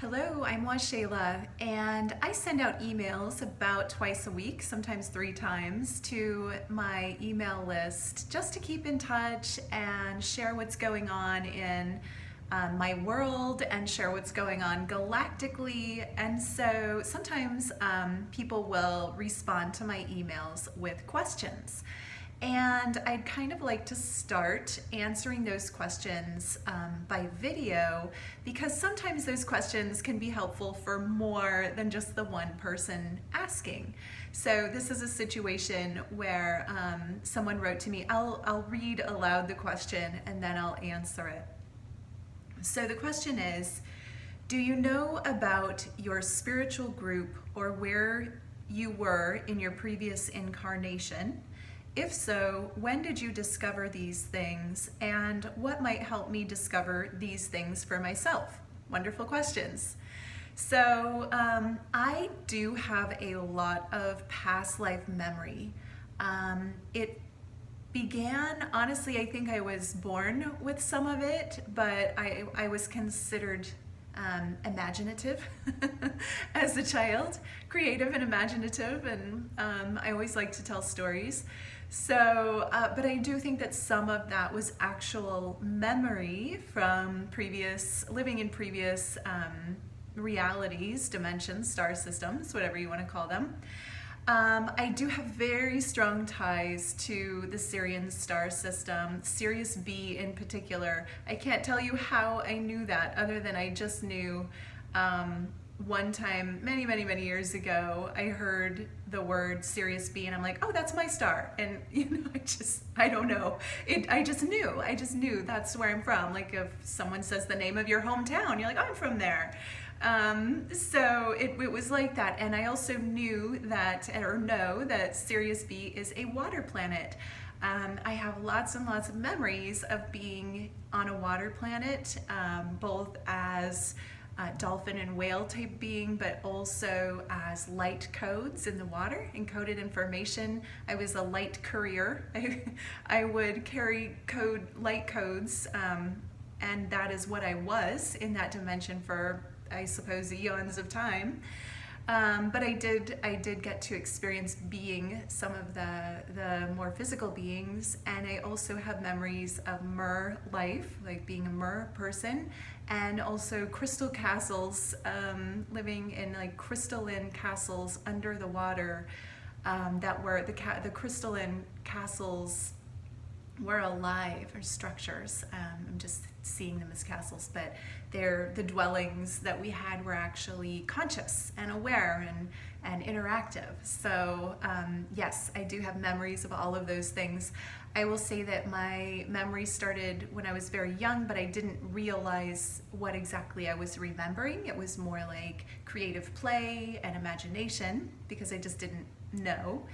Hello, I'm wa-shay-la, and I send out emails about twice a week, sometimes 3 times, to my email list just to keep in touch and share what's going on in my world and share what's going on galactically. And so sometimes people will respond to my emails with questions. And I'd kind of like to start answering those questions by video, because sometimes those questions can be helpful for more than just the one person asking. So this is a situation where someone wrote to me. I'll read aloud the question and then I'll answer it. So the question is, do you know about your spiritual group or where you were in your previous incarnation? If so, when did you discover these things, and what might help me discover these things for myself? Wonderful questions. So I do have a lot of past life memory. It began, honestly, I think I was born with some of it, but I was considered imaginative as a child, creative and imaginative, and I always like to tell stories. So, but I do think that some of that was actual memory from living in previous realities, dimensions, star systems, whatever you want to call them. I do have very strong ties to the Sirian star system, Sirius B in particular. I can't tell you how I knew that, other than I just knew one time, many years ago, I heard the word Sirius B and I'm like, oh, that's my star. And I don't know. I just knew that's where I'm from. Like if someone says the name of your hometown, you're like, oh, I'm from there. So it was like that. And I also knew that, or know that Sirius B is a water planet. I have lots and lots of memories of being on a water planet, both as dolphin and whale type being, but also as light codes in the water, encoded information. I was a light courier. I would carry light codes, and that is what I was in that dimension for, I suppose, eons of time. But I did get to experience being some of the more physical beings, and I also have memories of mer life, like being a mer person, and also crystal castles, living in like crystalline castles under the water, that were the crystalline castles were alive, or structures. I'm just seeing them as castles, but the dwellings that we had were actually conscious and aware and interactive. So yes, I do have memories of all of those things. I will say that my memory started when I was very young, but I didn't realize what exactly I was remembering. It was more like creative play and imagination, because I just didn't know.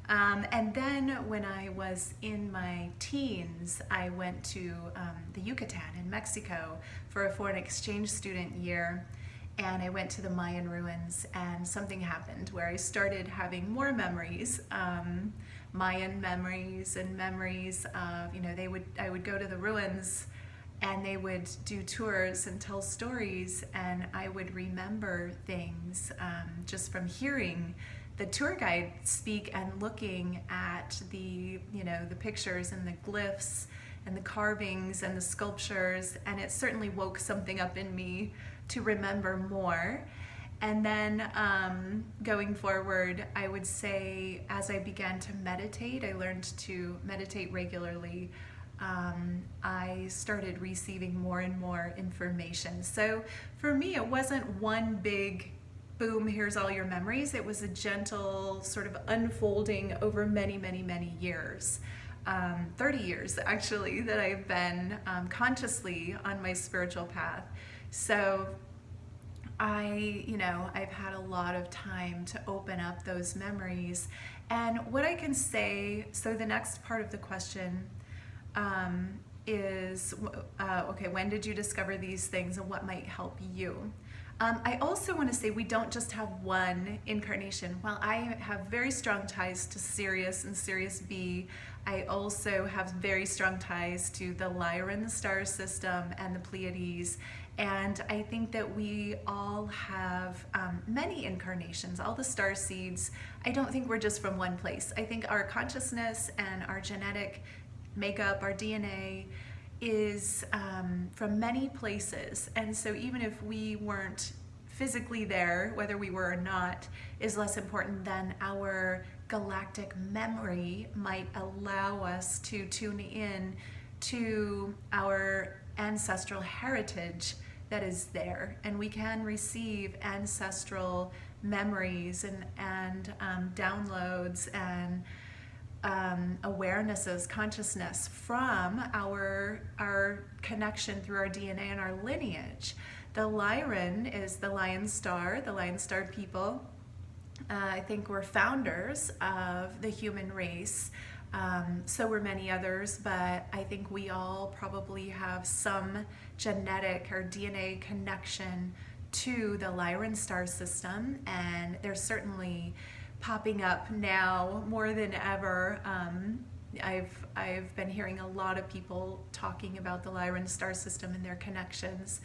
And then when I was in my teens, I went to the Yucatan in Mexico for a foreign exchange student year, and I went to the Mayan ruins, and something happened where I started having more memories, Mayan memories, and memories of, I would go to the ruins and they would do tours and tell stories, and I would remember things just from hearing the tour guide speak and looking at the pictures and the glyphs and the carvings and the sculptures, and it certainly woke something up in me to remember more. And then going forward, I would say as I began to meditate, I learned to meditate regularly. I started receiving more and more information. So for me, it wasn't one big boom, here's all your memories. It was a gentle sort of unfolding over many years. 30 years actually that I've been consciously on my spiritual path. So I've had a lot of time to open up those memories. And what I can say, so the next part of the question is, okay, when did you discover these things and what might help you? I also want to say we don't just have one incarnation. While I have very strong ties to Sirius and Sirius B, I also have very strong ties to the Lyran star system and the Pleiades And I think that we all have many incarnations, all the star seeds. I don't think we're just from one place. I think our consciousness and our genetic makeup, our DNA, is from many places. And so even if we weren't physically there, whether we were or not, is less important than our galactic memory might allow us to tune in to our ancestral heritage that is there. And we can receive ancestral memories and downloads and awarenesses, consciousness from our connection through our DNA and our lineage. The Lyran is the lion star people. I think we're founders of the human race. So were many others, but I think we all probably have some genetic or DNA connection to the Lyran star system, and they're certainly popping up now more than ever. I've been hearing a lot of people talking about the Lyran star system and their connections,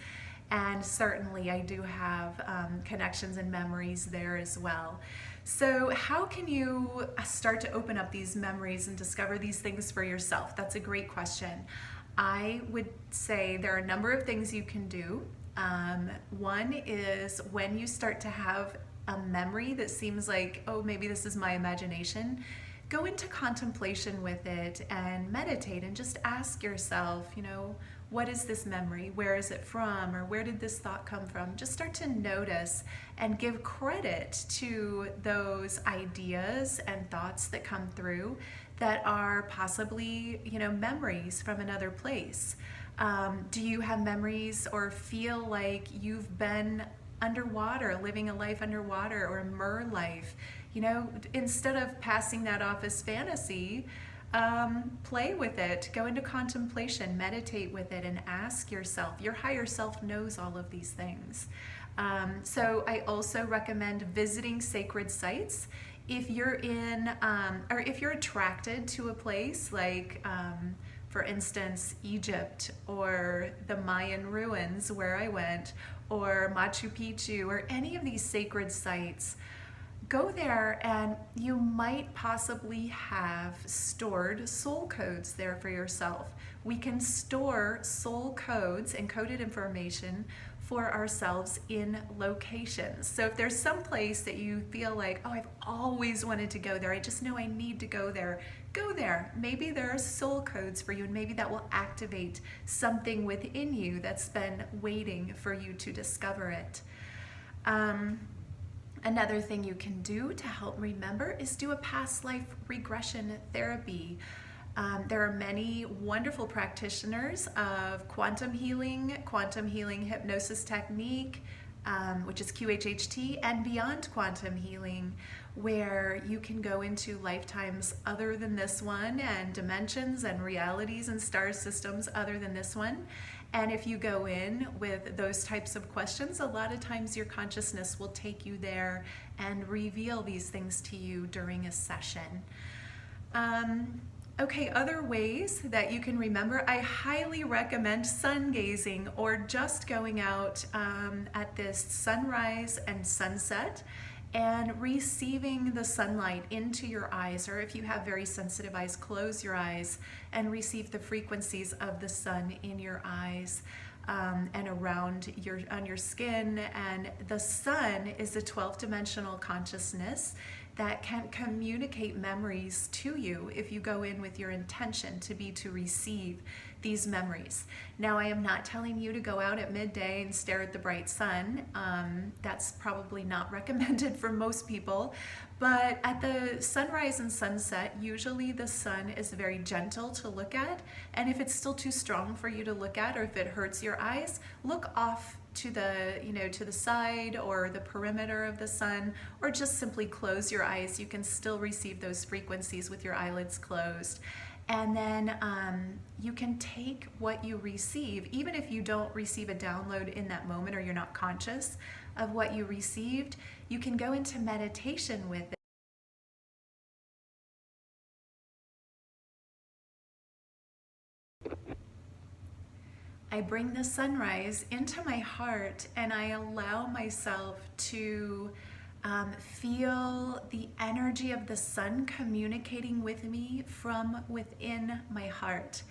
and certainly I do have connections and memories there as well. So how can you start to open up these memories and discover these things for yourself? That's a great question. I would say there are a number of things you can do. One is when you start to have a memory that seems like, oh, maybe this is my imagination, go into contemplation with it and meditate and just ask yourself, what is this memory? Where is it from? Or where did this thought come from? Just start to notice and give credit to those ideas and thoughts that come through that are possibly, memories from another place. Do you have memories or feel like you've been underwater, living a life underwater, or a mer life? Instead of passing that off as fantasy, play with it, go into contemplation, meditate with it, and ask yourself. Your higher self knows all of these things. So I also recommend visiting sacred sites. If you're in, or if you're attracted to a place like, for instance, Egypt or the Mayan ruins where I went, or Machu Picchu, or any of these sacred sites, go there and you might possibly have stored soul codes there for yourself. We can store soul codes and coded information for ourselves in locations. So if there's some place that you feel like, oh, I've always wanted to go there, I just know I need to go there, go there. Maybe there are soul codes for you, and maybe that will activate something within you that's been waiting for you to discover it. Another thing you can do to help remember is do a past life regression therapy. There are many wonderful practitioners of quantum healing hypnosis technique, which is QHHT, and beyond quantum healing, where you can go into lifetimes other than this one, and dimensions and realities and star systems other than this one. And if you go in with those types of questions, a lot of times your consciousness will take you there and reveal these things to you during a session. Okay, other ways that you can remember, I highly recommend sun gazing, or just going out at this sunrise and sunset and receiving the sunlight into your eyes, or if you have very sensitive eyes, close your eyes and receive the frequencies of the sun in your eyes and around on your skin. And the sun is a 12th dimensional consciousness that can communicate memories to you if you go in with your intention to receive these memories. Now, I am not telling you to go out at midday and stare at the bright sun. That's probably not recommended for most people. But at the sunrise and sunset, usually the sun is very gentle to look at. And if it's still too strong for you to look at, or if it hurts your eyes, look off to the side or the perimeter of the sun, or just simply close your eyes. You can still receive those frequencies with your eyelids closed. And then you can take what you receive, even if you don't receive a download in that moment, or you're not conscious of what you received, you can go into meditation with it. I bring the sunrise into my heart and I allow myself to feel the energy of the sun communicating with me from within my heart.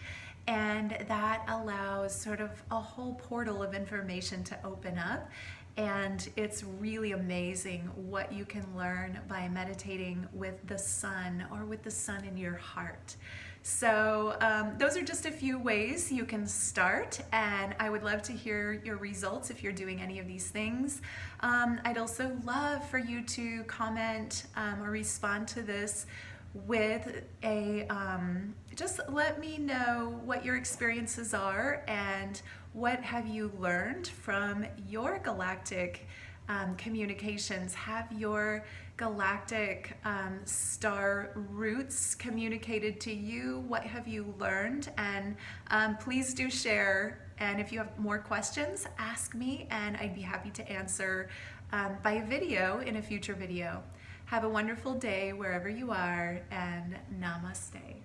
And that allows sort of a whole portal of information to open up. And it's really amazing what you can learn by meditating with the sun or with the sun in your heart. So those are just a few ways you can start, and I would love to hear your results if you're doing any of these things. I'd also love for you to comment or respond to this with a, just let me know what your experiences are and what have you learned from your galactic communications. Have your galactic star roots communicated to you? What have you learned? And please do share. And if you have more questions, ask me and I'd be happy to answer by video in a future video. Have a wonderful day wherever you are, and namaste.